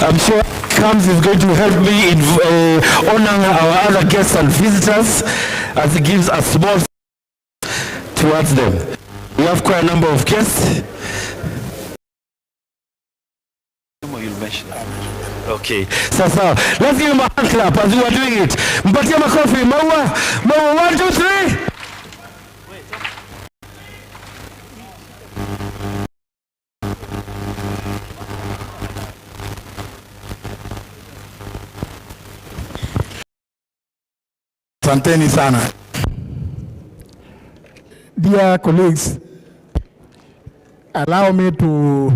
I'm sure Comes is going to help me in honoring our other guests and visitors as he gives a small towards them. We have quite a number of guests. Okay, so let's give him a hand clap as we are doing it. Mpatia makofi. Maua, 1, 2, 3. Asanteni sana. Dear colleagues, allow me to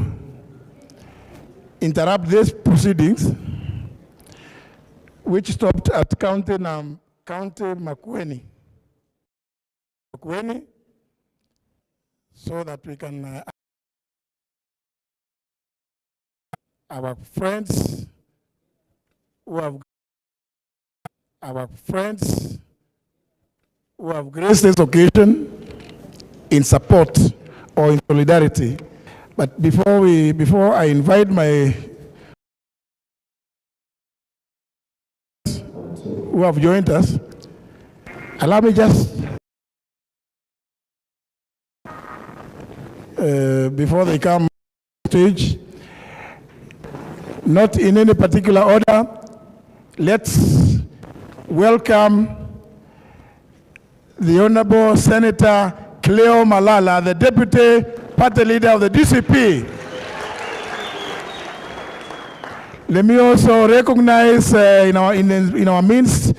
interrupt these proceedings, which stopped at County Makueni, so that we can our friends who have graced this occasion in support or in solidarity. But before I invite my who have joined us, allow me just before they come on stage, not in any particular order, let's welcome the Honorable Senator Cleo Malala, the Deputy Party Leader of the DCP. Let me also recognize in our midst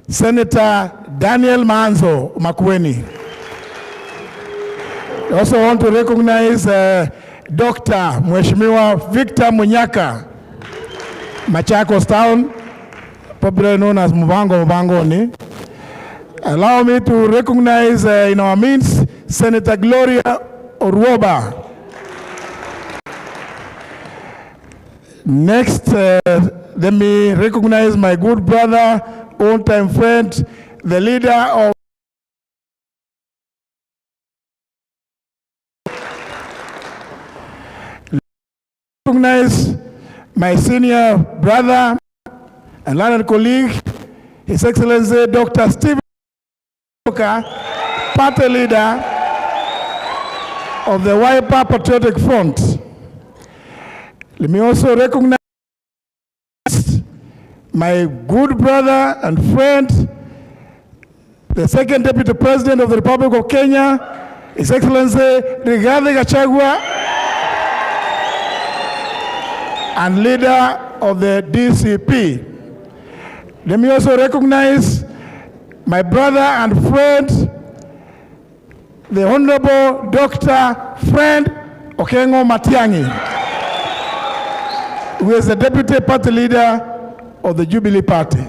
Senator Daniel Manzo Makueni. I also want to recognize Dr. Mheshimiwa Victor Munyaka, Machakos Town, popularly known as Mubangoni. Allow me to recognize in our midst Senator Gloria Orwoba. Next, let me recognize my good brother, old-time friend, the leader of recognize my senior brother and learned colleague, His Excellency Dr. Stephen Party Leader of the Wiper Patriotic Front. Let me also recognize my good brother and friend, the second Deputy President of the Republic of Kenya, His Excellency Rigathi Gachagua, and leader of the DCP. Let me also recognize my brother and friend, the Honorable Dr. Friend Okengo Matiang'i, who is the Deputy Party Leader of the Jubilee Party.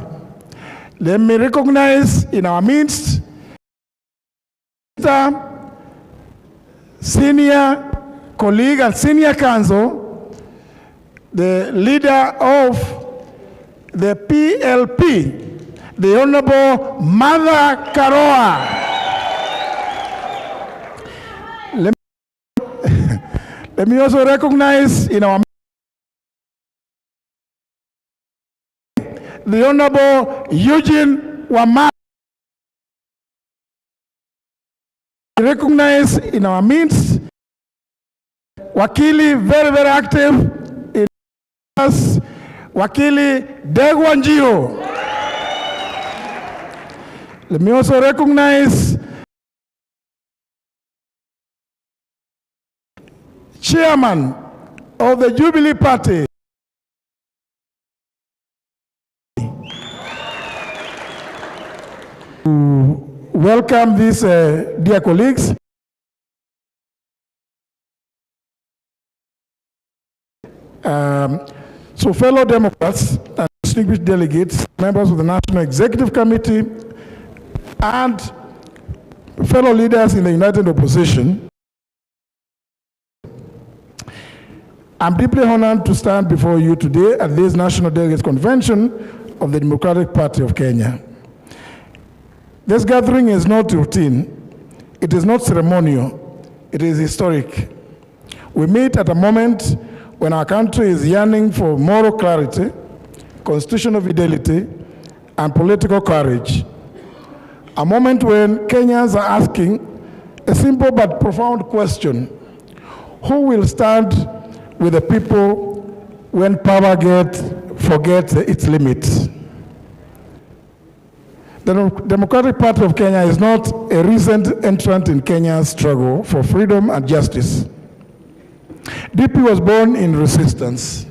Let me recognize in our midst senior colleague and senior counsel, the leader of the PLP, the Honorable Mother Karoa. Let me also recognize in our the Honorable Eugene Wamala. Recognize in our midst Wakili, very, very active in us, Wakili Degwanjiro. Let me also recognize Chairman of the Jubilee Party, welcome these dear colleagues. So fellow Democrats and distinguished delegates, members of the National Executive Committee, and fellow leaders in the United Opposition, I'm deeply honored to stand before you today at this National Delegates Convention of the Democratic Party of Kenya. This gathering is not routine, it is not ceremonial, it is historic. We meet at a moment when our country is yearning for moral clarity, constitutional fidelity, and political courage. A moment when Kenyans are asking a simple but profound question: who will stand with the people when power forgets its limits? The Democratic Party of Kenya is not a recent entrant in Kenya's struggle for freedom and justice. DP was born in resistance.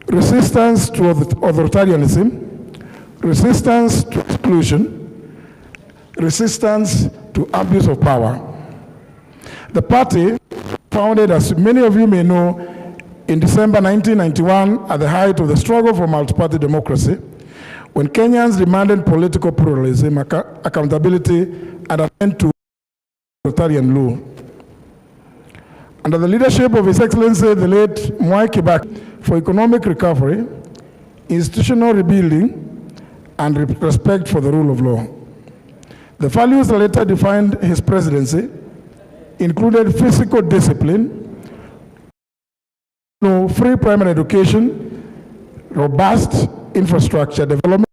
Resistance to authoritarianism, resistance to exclusion, resistance to abuse of power. The party, founded, as many of you may know, in December 1991 at the height of the struggle for multi-party democracy, when Kenyans demanded political pluralism, accountability, and an end to authoritarian rule. Under the leadership of His Excellency, the late Mwai Kibaki, for economic recovery, institutional rebuilding, and respect for the rule of law. The values that later defined his presidency included physical discipline, free primary education, robust infrastructure development,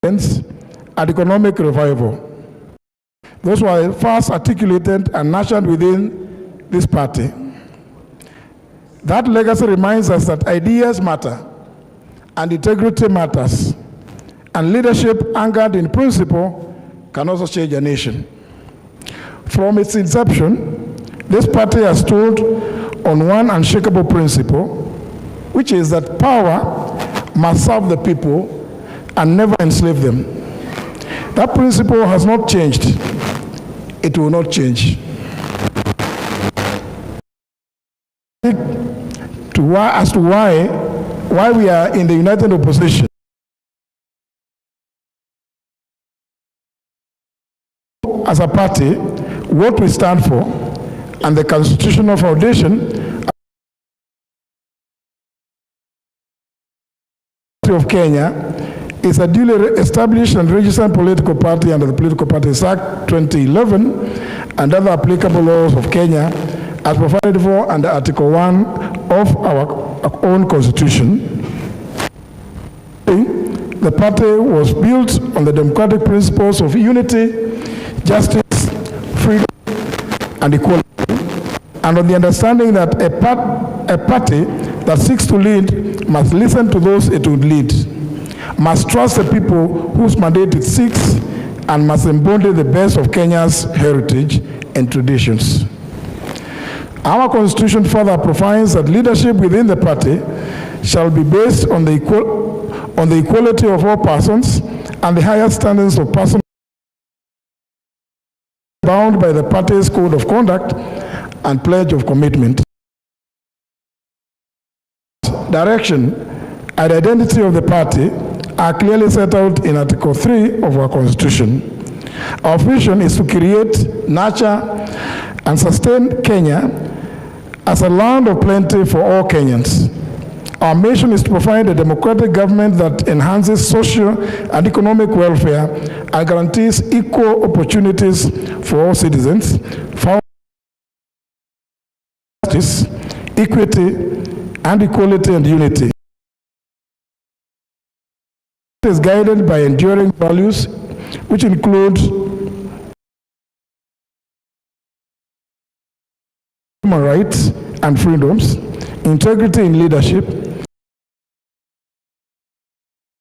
and economic revival. Those were first articulated and nurtured within this party. That legacy reminds us that ideas matter, and integrity matters, and leadership anchored in principle can also change a nation. From its inception, this party has stood on one unshakable principle, which is that power must serve the people and never enslave them. That principle has not changed. It will not change. As to why we are in the united opposition. As a party, what we stand for, and the constitutional foundation of Kenya is a duly established and registered political party under the Political Parties Act 2011 and other applicable laws of Kenya as provided for under Article 1 of our own constitution. The party was built on the democratic principles of unity, justice, freedom, and equality, and on the understanding that a party that seeks to lead must listen to those it would lead, must trust the people whose mandate it seeks, and must embody the best of Kenya's heritage and traditions. Our constitution further provides that leadership within the party shall be based on the equality of all persons and the highest standards of personal bound by the party's code of conduct and pledge of commitment. Direction and identity of the party are clearly set out in Article 3 of our Constitution. Our vision is to create, nurture, and sustain Kenya as a land of plenty for all Kenyans. Our mission is to provide a democratic government that enhances social and economic welfare and guarantees equal opportunities for all citizens, for justice, equity, and equality and unity. It is guided by enduring values, which include human rights and freedoms, integrity in leadership,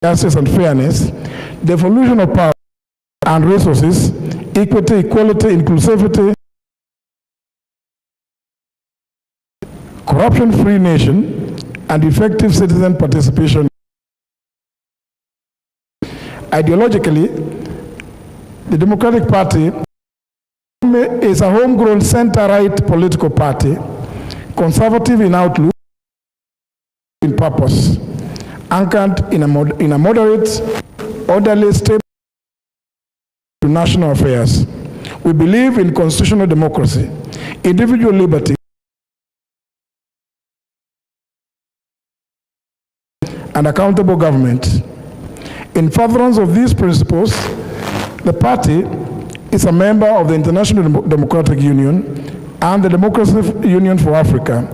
justice and fairness, the evolution of power and resources, equity, equality, inclusivity, corruption-free nation, and effective citizen participation. Ideologically, the Democratic Party is a homegrown center-right political party, conservative in outlook, in purpose, anchored in a moderate, orderly, stable to national affairs. We believe in constitutional democracy, individual liberty, and accountable government. In furtherance of these principles, the party is a member of the International Democratic Union and the Democracy Union for Africa,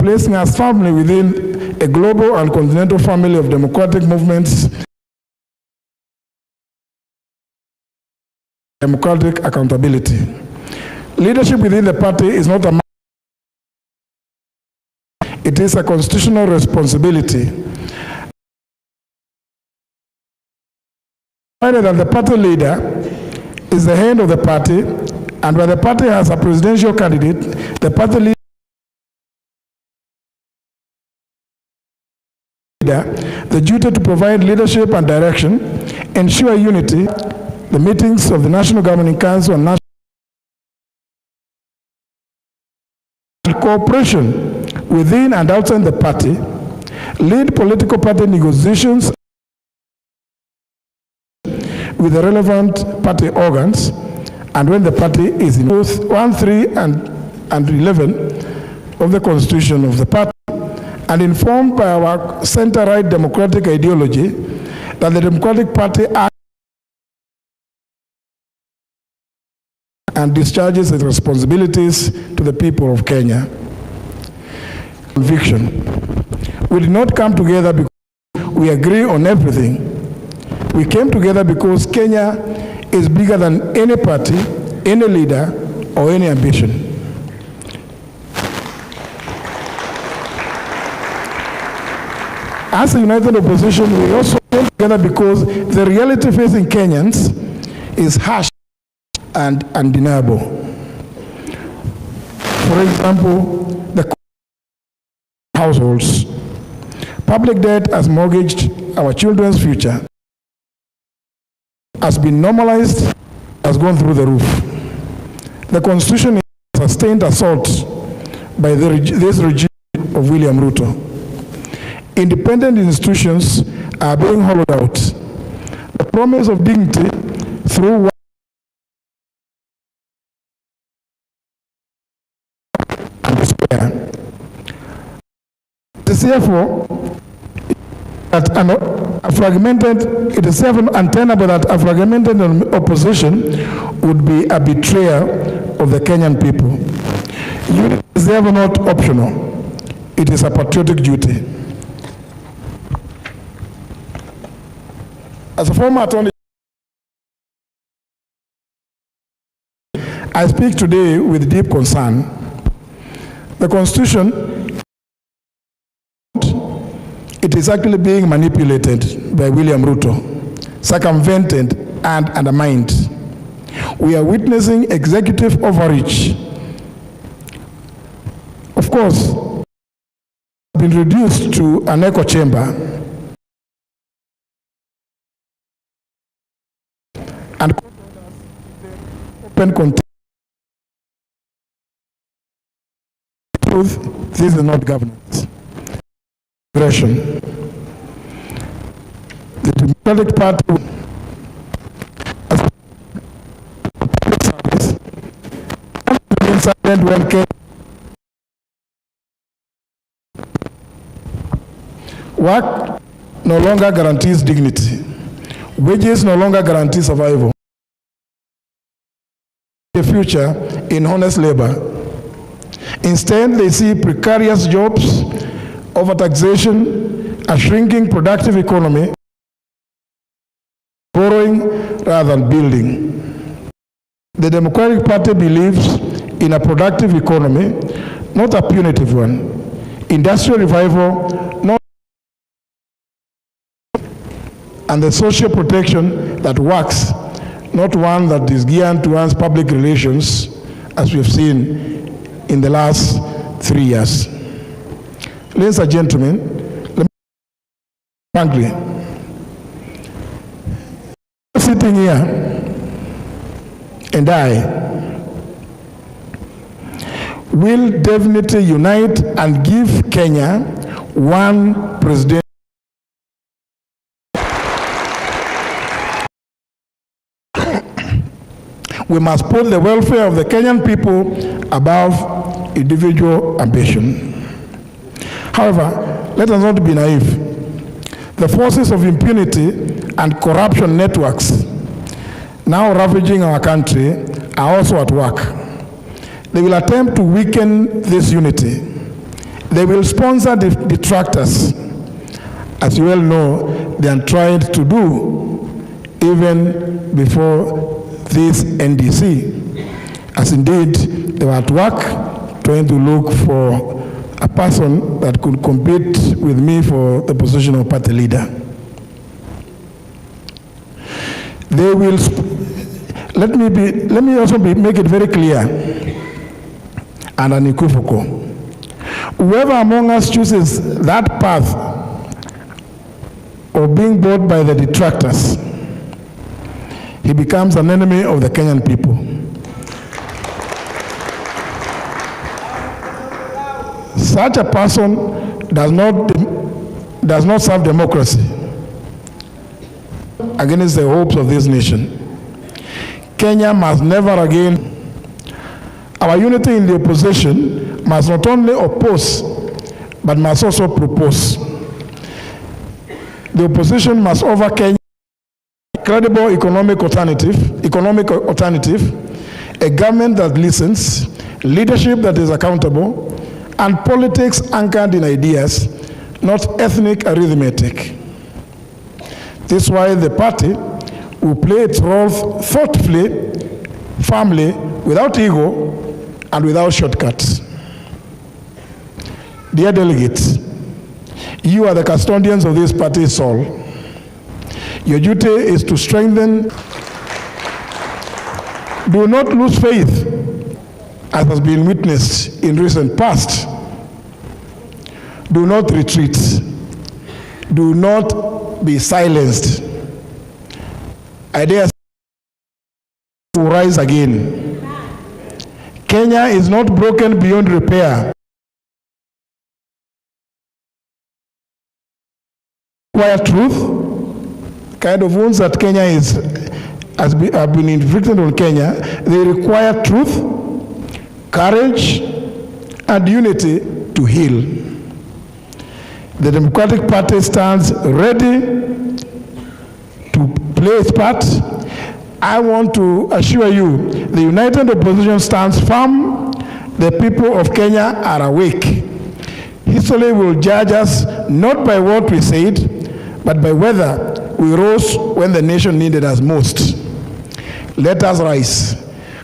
placing us firmly within a global and continental family of democratic movements, democratic accountability. Leadership within the party is not a it is a constitutional responsibility. Provided that the party leader is the head of the party, and where the party has a presidential candidate, the party leader the duty to provide leadership and direction, ensure unity, the meetings of the National Governing Council and national cooperation within and outside the party, lead political party negotiations with the relevant party organs, and when the party is in both 1, 3, and 11 of the Constitution of the party, and informed by our center-right democratic ideology that the Democratic Party acts and discharges its responsibilities to the people of Kenya. Conviction. We did not come together because we agree on everything. We came together because Kenya is bigger than any party, any leader, or any ambition. As a united opposition, we also came together because the reality facing Kenyans is harsh and undeniable. For example, the households. Public debt has mortgaged our children's future, has been normalized, has gone through the roof. The Constitution is a sustained assault by this regime of William Ruto. Independent institutions are being hollowed out. The promise of dignity through and despair. It is therefore that it is therefore untenable that a fragmented opposition would be a betrayal of the Kenyan people. Unity is therefore not optional. It is a patriotic duty. As a former attorney, I speak today with deep concern. The Constitution, it is actually being manipulated by William Ruto, circumvented and undermined. We are witnessing executive overreach. Of course, been reduced to an echo chamber and open contempt. This is not governance. Aggression. The Democratic Party has been silent when work no longer guarantees dignity. Wages no longer guarantee survival. The future in honest labor. Instead, they see precarious jobs, overtaxation, a shrinking productive economy, borrowing rather than building. The Democratic Party believes in a productive economy, not a punitive one. Industrial revival, not and the social protection that works, not one that is geared towards public relations, as we've seen in the last 3 years. Ladies and gentlemen, let me frankly, sitting here and I will definitely unite and give Kenya one president. We must put the welfare of the Kenyan people above individual ambition. However, let us not be naive. The forces of impunity and corruption networks now ravaging our country are also at work. They will attempt to weaken this unity. They will sponsor the detractors, as you well know, they are trying to do even before this NDC. As indeed, they were at work trying to look for a person that could compete with me for the position of party leader. They will, let me also make it very clear and unequivocal. Whoever among us chooses that path of being bought by the detractors, he becomes an enemy of the Kenyan people. Such a person does not serve democracy against the hopes of this nation. Kenya must never again, our unity in the opposition must not only oppose, but must also propose. The opposition must offer Kenya a credible economic alternative, a government that listens, leadership that is accountable, and politics anchored in ideas, not ethnic arithmetic. This is why the party will play its role thoughtfully, firmly, without ego, and without shortcuts. Dear delegates, you are the custodians of this party's soul. Your duty is to strengthen. Do not lose faith, as has been witnessed in recent past. Do not retreat. Do not be silenced. Ideas will rise again. Kenya is not broken beyond repair. Require truth, kind of wounds that Kenya have been inflicted on Kenya. They require truth, courage, and unity to heal. The Democratic Party stands ready to play its part. I want to assure you, the united opposition stands firm. The people of Kenya are awake. History will judge us not by what we said, but by whether we rose when the nation needed us most. Let us rise.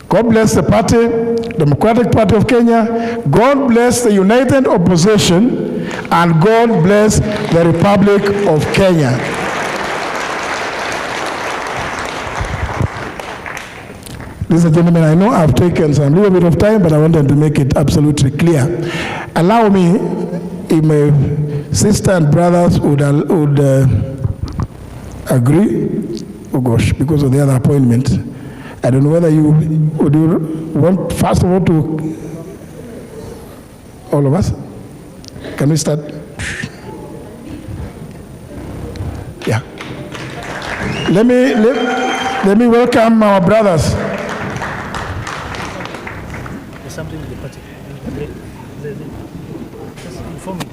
God bless the party, Democratic Party of Kenya. God bless the united opposition, and God bless the Republic of Kenya. Ladies and gentlemen, I know I've taken some little bit of time, but I wanted to make it absolutely clear. Allow me, if my sister and brothers would agree, oh gosh, because of the other appointment. I don't know whether you want, first of all, to all of us. Can we start? Yeah. Let me welcome our brothers. There's something with the party. Just inform me.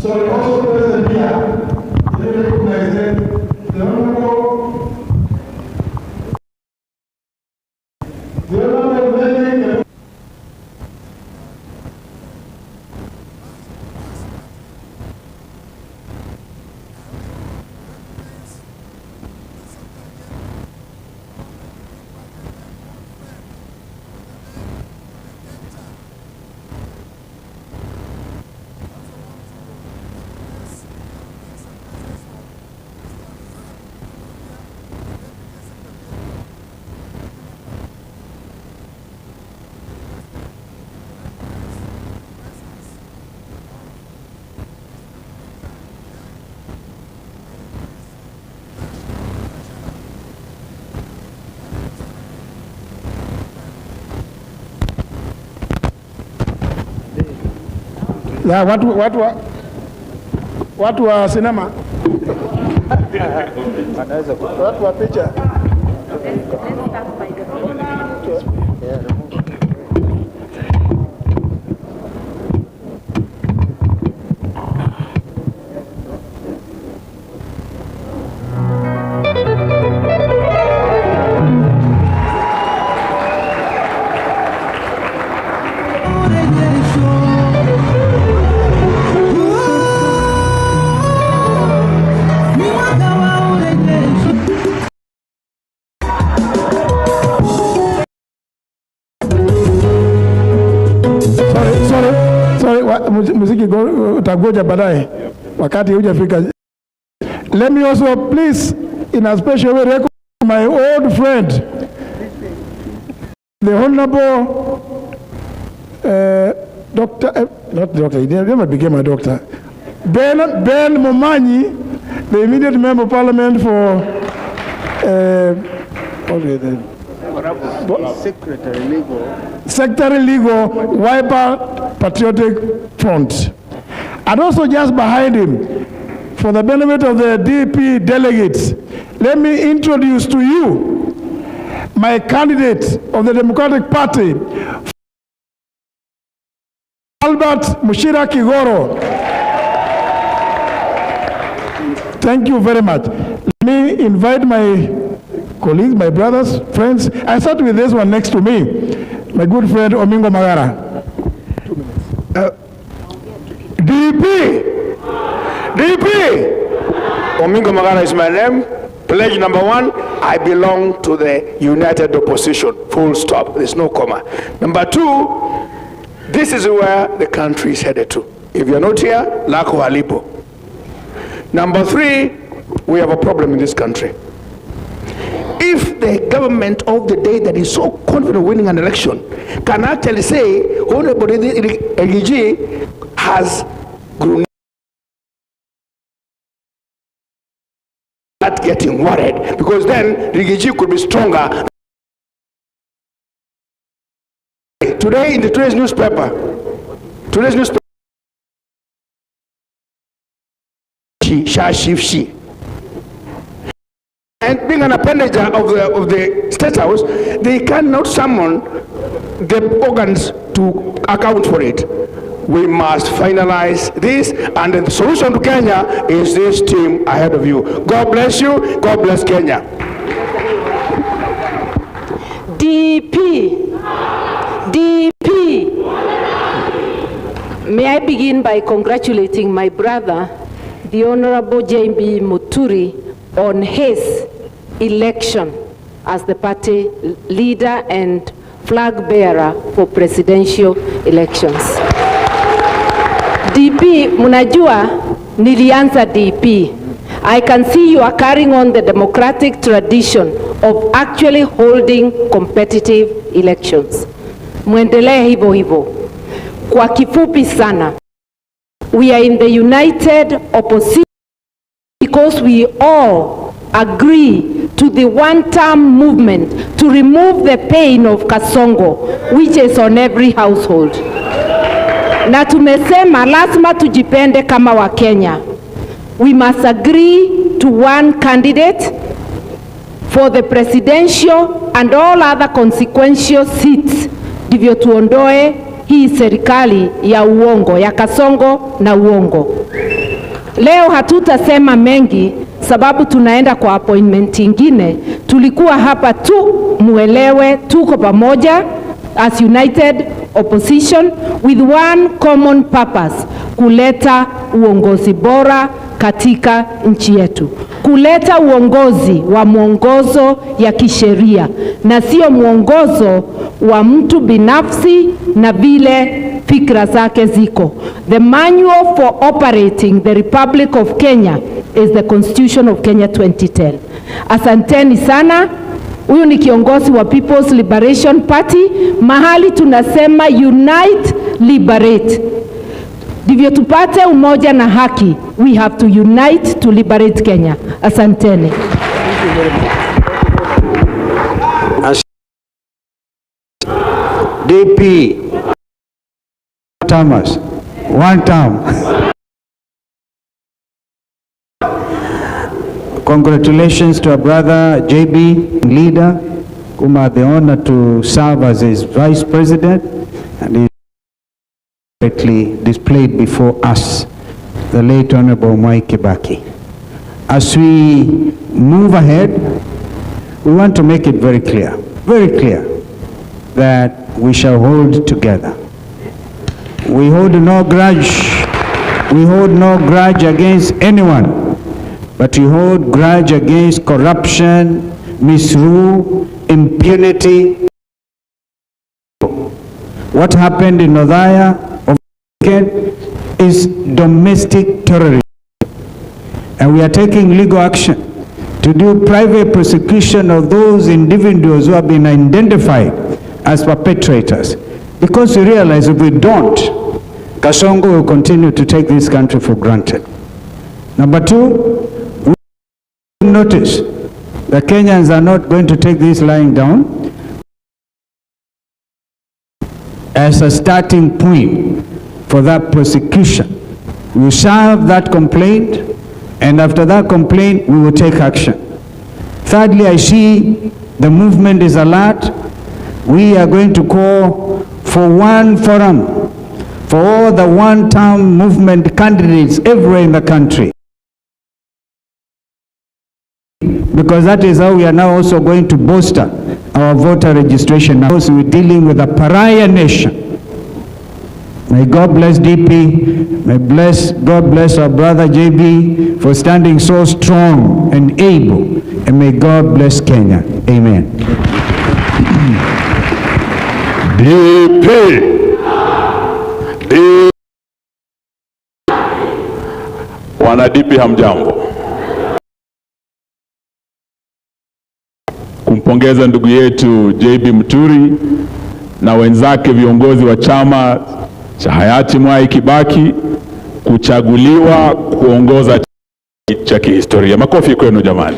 So the also present here, they recognize that the Honorable ya watu wa sinema, watu wa picha. Sorry, muziki utagoja baadaye wakati hujafika. Let me also please in a special way recognize my old friend, the Honorable not doctor, he never became a doctor, Ben Momanyi, the immediate member of parliament for Secretary Legal, Wiper Patriotic Front. And also just behind him, for the benefit of the DP delegates, let me introduce to you my candidate of the Democratic Party, Albert Mushira Kigoro. Thank you very much. Let me invite my colleagues, my brothers, friends. I start with this one next to me, my good friend Omingo Magara. 2 minutes. DP! Omingo Magara is my name. Pledge number 1, I belong to the United Opposition. Full stop. There's no comma. Number 2, this is where the country is headed to. If you're not here, lako halipo. Number 3, we have a problem in this country. If the government of the day that is so confident of winning an election can actually say, Honorable Rigiji has grown, not getting worried, because then Rigiji could be stronger. Today in today's newspaper, she. And being an appendage of the State House, they cannot summon the organs to account for it. We must finalize this, and the solution to Kenya is this team ahead of you. God bless you. God bless Kenya. DP. May I begin by congratulating my brother, the Honorable J.B. Muturi, on his election as the party leader and flag bearer for presidential elections. DP, munajua nilianza DP. I can see you are carrying on the democratic tradition of actually holding competitive elections. Muendelee hivyo hivyo. Kwa kifupi sana, we are in the united opposition because we all agree to the one-term movement to remove the pain of Kasongo, which is on every household. Na tumesema lazima tujipende kama wa Kenya. We must agree to one candidate for the presidential and all other consequential seats, ndivyo tuondoe hii serikali ya uongo, ya Kasongo na uongo. Leo hatutasema mengi sababu tunaenda kwa appointment ingine. Tulikuwa hapa tu muelewe tuko pamoja as united opposition with one common purpose: kuleta uongozi bora katika nchi yetu, kuleta uongozi wa mwongozo ya kisheria na sio mwongozo wa mtu binafsi na vile fikra zake ziko. The manual for operating the Republic of Kenya is the Constitution of Kenya 2010. Asanteni sana. Huyu ni kiongozi wa People's Liberation Party, mahali tunasema unite, liberate. Ndivyo tupate umoja na haki. We have to unite to liberate Kenya. Asanteni. DP Thomas, one term. Congratulations to our brother JB, leader, whom I have the honor to serve as his vice president, and he is displayed before us, the late Honorable Mwai Kibaki. As we move ahead, we want to make it very clear, that we shall hold together. We hold no grudge against anyone, but we hold grudge against corruption, misrule, impunity. What happened in Othaya is domestic terrorism. And we are taking legal action to do private prosecution of those individuals who have been identified as perpetrators. Because we realize if we don't, Kasongo will continue to take this country for granted. Number two, we notice the Kenyans are not going to take this lying down as a starting point for that prosecution. We will serve that complaint, and after that complaint, we will take action. Thirdly, I see the movement is alert. We are going to call for one forum for all the one-term movement candidates everywhere in the country. Because that is how we are now also going to bolster our voter registration. Now we're dealing with a pariah nation. May God bless DP, God bless our brother JB for standing so strong and able, and may God bless Kenya. Amen. DP. Wana DP hamjambo. Kumpongeza ndugu yetu JB Muturi na wenzake viongozi wa chama cha hayati Mwai Kibaki kuchaguliwa kuongoza cha kihistoria. Makofi kwenu jamani.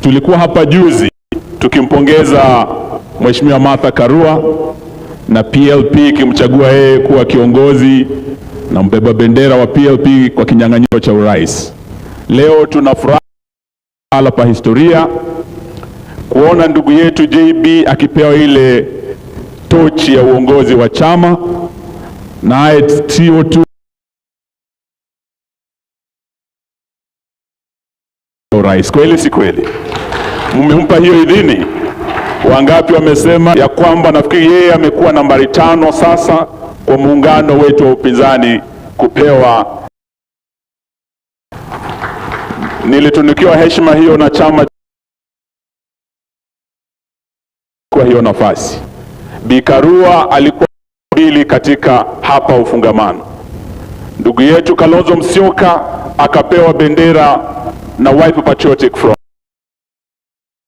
Tulikuwa hapa juzi tukimpongeza Mheshimiwa Martha Karua na PLP kimchagua yeye kuwa kiongozi na mbeba bendera wa PLP kwa kinyang'anyiro cha urais. Leo tunafurahi pa historia kuona ndugu yetu JB akipewa ile tochi ya uongozi wa chama, naye sio tu urais. Kweli si kweli? Mmempa hiyo idhini? Wangapi wamesema ya kwamba nafikiri yeye amekuwa nambari 5 sasa kwa muungano wetu wa upinzani kupewa. Nilitunukiwa heshima hiyo na chama kwa hiyo nafasi. Bi Karua alikuwa mbili katika hapa ufungamano. Ndugu yetu Kalonzo Musyoka akapewa bendera na Wiper Patriotic Front.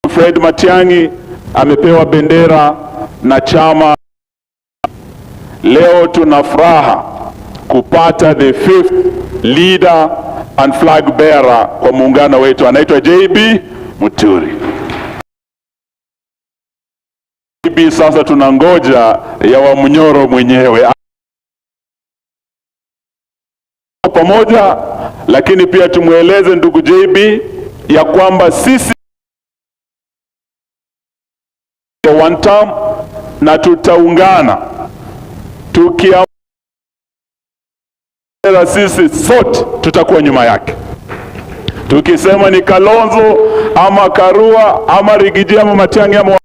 Fred Matiang'i amepewa bendera na chama. Leo tuna furaha kupata the 5th leader and flag bearer kwa muungano wetu, anaitwa JB Muturi. JB sasa tunangoja ya Wamunyoro mwenyewe pamoja, lakini pia tumueleze ndugu JB ya kwamba sisi one term na tutaungana tukiamua sisi sote tutakuwa nyuma yake. Tukisema ni Kalonzo ama Karua ama Rigiji ama Matiang'i ama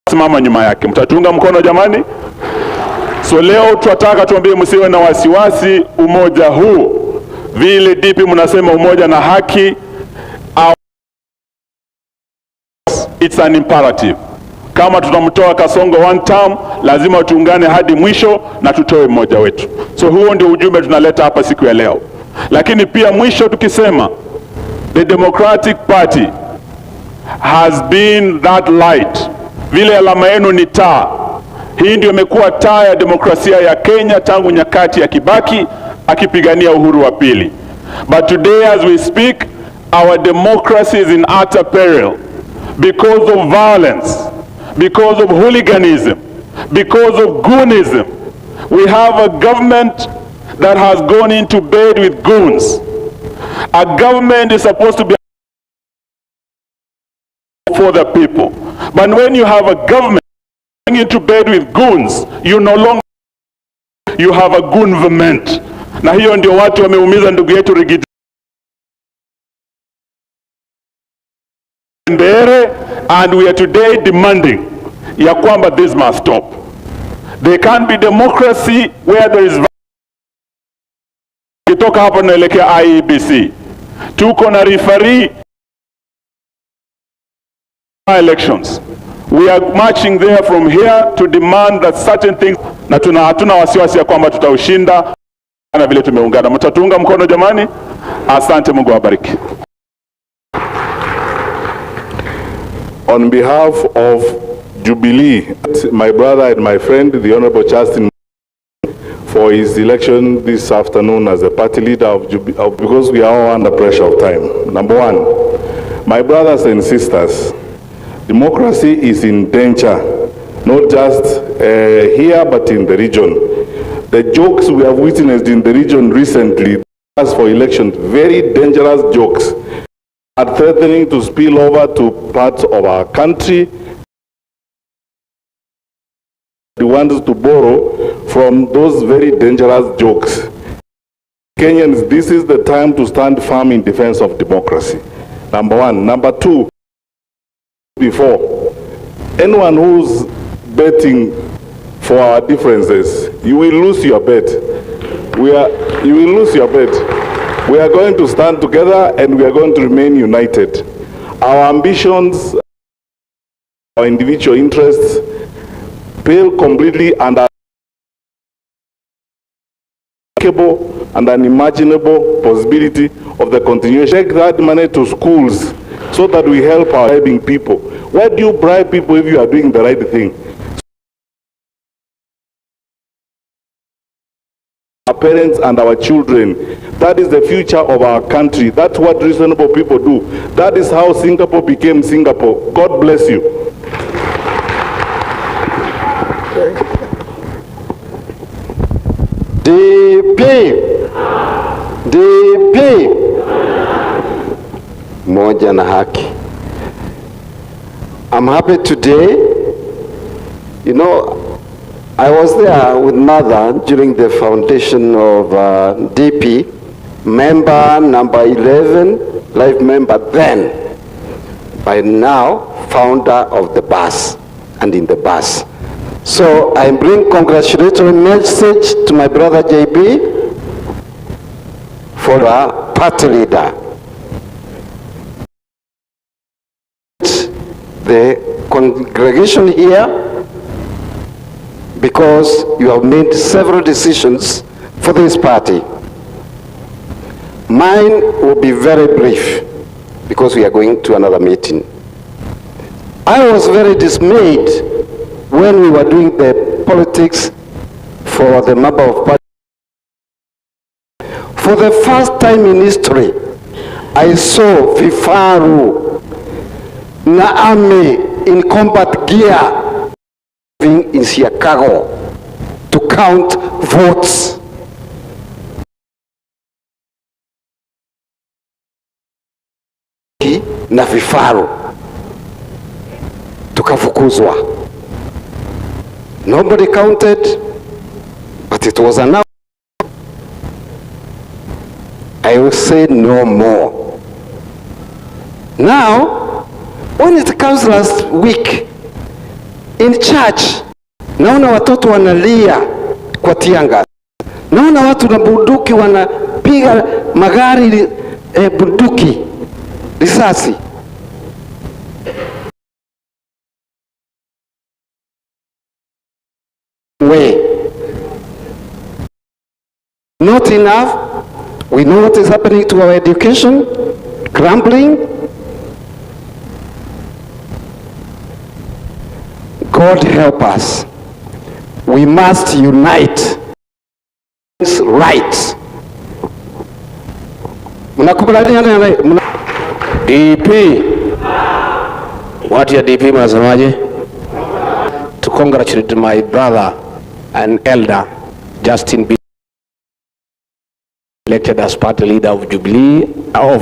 simama nyuma yake, mtatunga mkono jamani? So leo tunataka tuambie msiwe na wasiwasi, umoja huu vile DP mnasema umoja na haki, it's an imperative. Kama tutamtoa Kasongo one term, lazima tuungane hadi mwisho na tutoe mmoja wetu. So huo ndio ujumbe tunaleta hapa siku ya leo. Lakini pia mwisho tukisema the Democratic Party has been that light. Vile alama yenu ni taa. Hii ndio imekuwa taa ya demokrasia ya Kenya tangu nyakati ya Kibaki akipigania uhuru wa pili. But today as we speak, our democracy is in utter peril because of violence, because of hooliganism, because of goonism. We have a government that has gone into bed with goons. A government is supposed to be for the people. But when you have a government going into bed with goons, you no longer you have a goonverment. Na hiyo ndio watu wameumiza ndugu yetu Rigiji and we are today demanding ya kwamba this must stop. There can't be democracy where there is kitoka hapa naelekea IEBC. Tuko na referee elections. We are marching there from here to demand that certain things, na hatuna wasiwasi ya kwamba tutaushinda na vile tumeungana. Mtatuunga mkono jamani? Asante, Mungu awabariki. On behalf of Jubilee, my brother and my friend, the Honorable Justin, for his election this afternoon as the party leader of Jubilee, because we are all under pressure of time. Number one, my brothers and sisters, democracy is in danger, not just here but in the region. The jokes we have witnessed in the region recently, as for elections, very dangerous jokes, are threatening to spill over to parts of our country. We want to borrow from those very dangerous jokes. Kenyans, this is the time to stand firm in defense of democracy. Number one. Number two, before, anyone who's betting for our differences, you will lose your bet. You will lose your bet. We are going to stand together and we are going to remain united. Our ambitions, our individual interests, pale completely under and unimaginable possibility of the continuation. Take that money to schools so that we help our bribing people. Why do you bribe people if you are doing the right thing? Our parents and our children, that is the future of our country. That's what reasonable people do. That is how Singapore became Singapore. God bless you. DP moja na haki. I'm happy today. You know, I was there with mother during the foundation of DP, member number 11, life member then, by now founder of the bus and in the bus. So I bring congratulatory message to my brother JB for our party leader. The congregation here, because you have made several decisions for this party. Mine will be very brief because we are going to another meeting. I was very dismayed when we were doing the politics for the member of party. For the first time in history, I saw vifaru na army in combat gear in Chicago to count votes. Na vifaru tukafukuzwa. Nobody counted, but it was enough. I will say no more. Now, when it comes last week in church, naona watoto wanalia kwa tianga, naona watu na bunduki wanapiga magari bunduki risasi. Way. Not enough. We know what is happening to our education, crumbling. God help us. We must unite. Right. DP. What your DP mnasemaje? To congratulate my brother and elder Justin B. elected as party leader of Jubilee of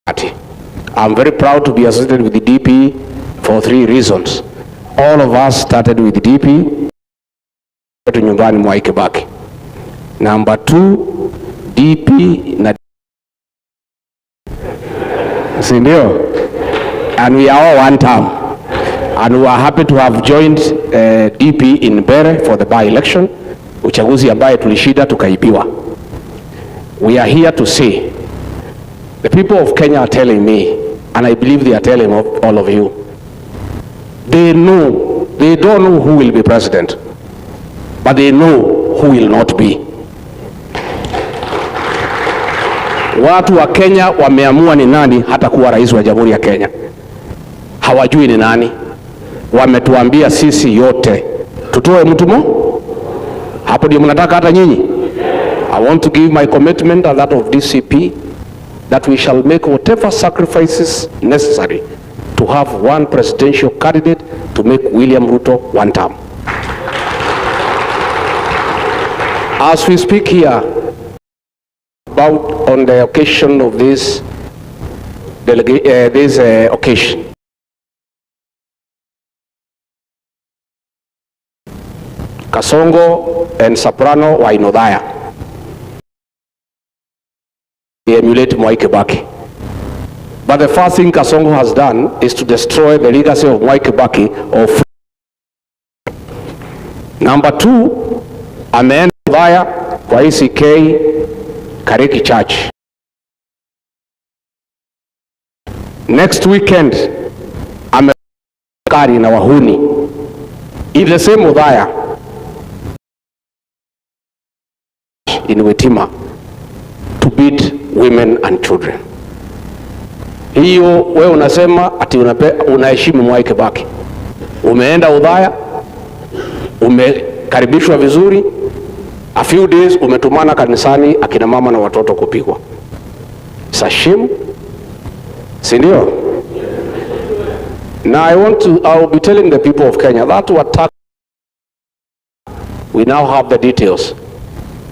party. I'm very proud to be associated with the DP for 3 reasons. All of us started with the DP to nyumbani mwa Kibaki. Number 2, DP na sindio, and we are all one term, and we are happy to have joined DP in Bere for the by-election, uchaguzi ambaye tulishida tukaibiwa. We are here to say, the people of Kenya are telling me and I believe they are telling all of you. They don't know who will be president, but they know who will not be. Watu wa Kenya wameamua ni nani hata kuwa rais wa Jamhuri ya Kenya. Hawajui ni nani. Wametuambia sisi yote tutoe mtu hapo ndio mnataka hata nyinyi. I want to give my commitment and that of DCP that we shall make whatever sacrifices necessary to have one presidential candidate to make William Ruto one term. As we speak here about on the occasion of this occasion, Kasongo and Soprano were in Othaya. They emulate Mwai Kibaki. But the first thing Kasongo has done is to destroy the legacy of Mwai Kibaki of Number 2, ameenda Othaya kwa ECK Kariki Church. Next weekend, amekari na wahuni. In the same Othaya, in Wetima, to beat women and children. Hiyo wewe unasema ati unaheshimu Mwai Kibaki. Umeenda Othaya, umekaribishwa vizuri, a few days umetumana kanisani akina mama na watoto kupigwa. It's a shame. Si ndio? Now I will be telling the people of Kenya that to attack, we now have the details.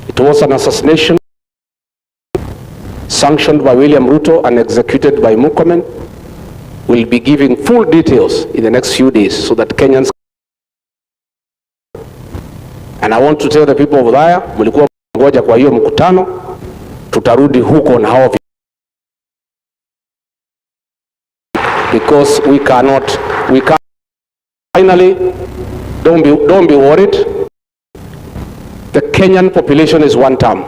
It was an assassination sanctioned by William Ruto and executed by Murkomen. We'll be giving full details in the next few days so that Kenyans. And I want to tell the people of Othaya, mlikuwa ngoja kwa hiyo mkutano, tutarudi huko na hao, because we can't. Finally, don't be worried. The Kenyan population is one term.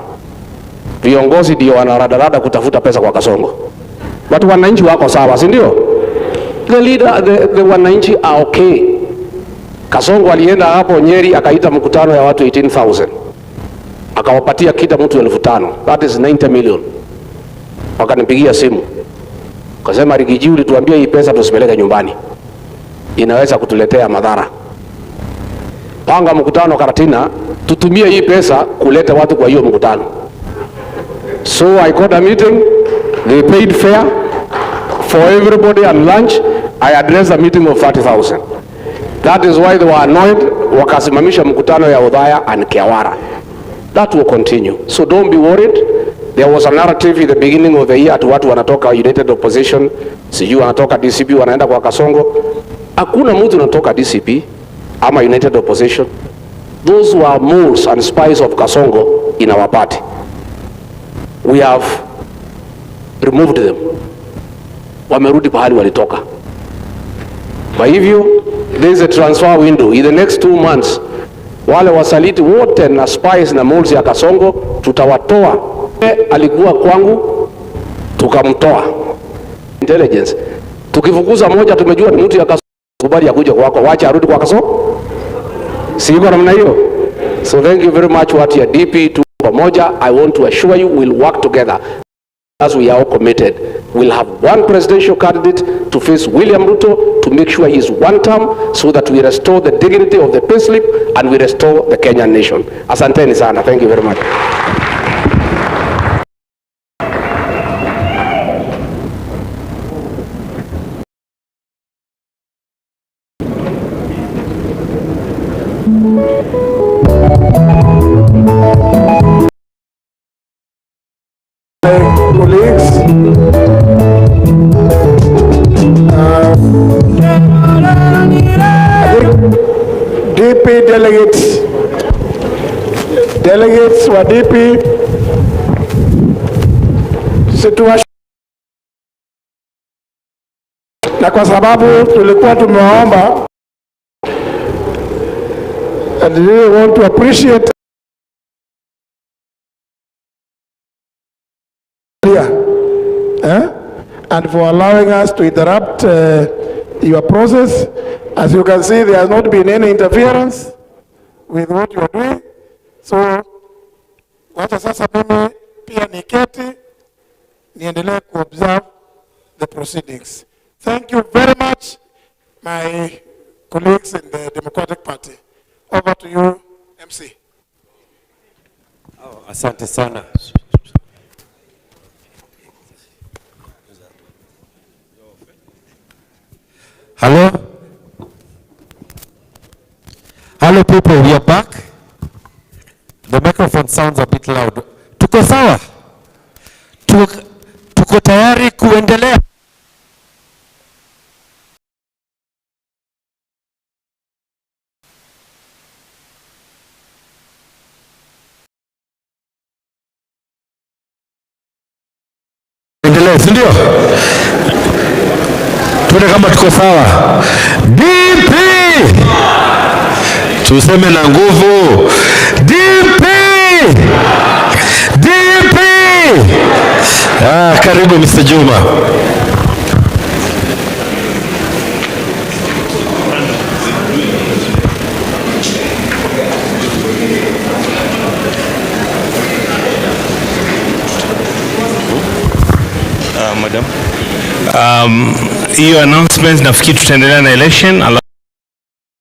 Viongozi ndio wanaradada kutafuta pesa kwa Kasongo. But wananchi wako sawa, si ndio? The wananchi are okay. Kasongo alienda hapo Nyeri akaita mkutano ya watu 18,000. Akawapatia kila mtu 5,000. That is 90 million. Wakanipigia simu. Kasema Rigiji, ulituambia hii pesa tusipeleke nyumbani, inaweza kutuletea madhara. Panga mkutano Karatina, tutumie hii pesa kuleta watu kwa hiyo mkutano. So I called a meeting, they paid fare for everybody and lunch. I addressed a meeting of 30,000. That is why they were annoyed, wakasimamisha mkutano ya Othaya and Kiawara. That will continue. So don't be worried. There was a narrative in the beginning of the year to watu wanatoka United Opposition, siju wanatoka DCP wanaenda kwa Kasongo. Hakuna mtu anatoka DCP ama United Opposition. Those were moles and spies of Kasongo in our party. We have removed them. Wamerudi pahali walitoka. Kwa hivyo, there is a transfer window. In the next 2 months, wale wasaliti wote na spies na moles ya Kasongo tutawatoa. Alikuwa kwangu, tukamtoa. Intelligence. Tukifukuza moja tumejua ni mtu ya Kasongo, kubali ya kuja kwako, wacha arudi kwa Kasongo. Si yuko namna hiyo? So thank you very much what your DP to pamoja. I want to assure you we'll work together as we are all committed. We'll have one presidential candidate to face William Ruto to make sure he is one term so that we restore the dignity of the payslip and we restore the Kenyan nation. Asanteni sana. Thank you very much. Colleagues, DP delegates wa DP situation, na kwa sababu tulikuwa tumewaomba, and we want to appreciate and for allowing us to interrupt your process. As you can see, there has not been any interference with what you are doing. So, wacha sasa mimi pia niketi niendelee kuobserve the proceedings. Thank you very much, my colleagues in the Democratic Party. Over to you, MC. Asante sana. Hello? Hello people, we are back. The microphone sounds a bit loud. Tuko sawa? Tuko tayari kuendelea? Endelea, si ndio? Tuone kama tuko sawa. DP! Tuseme na nguvu. DP! DP! Karibu Mr. Juma. Madam, hiyo announcement nafikiri tutaendelea na election.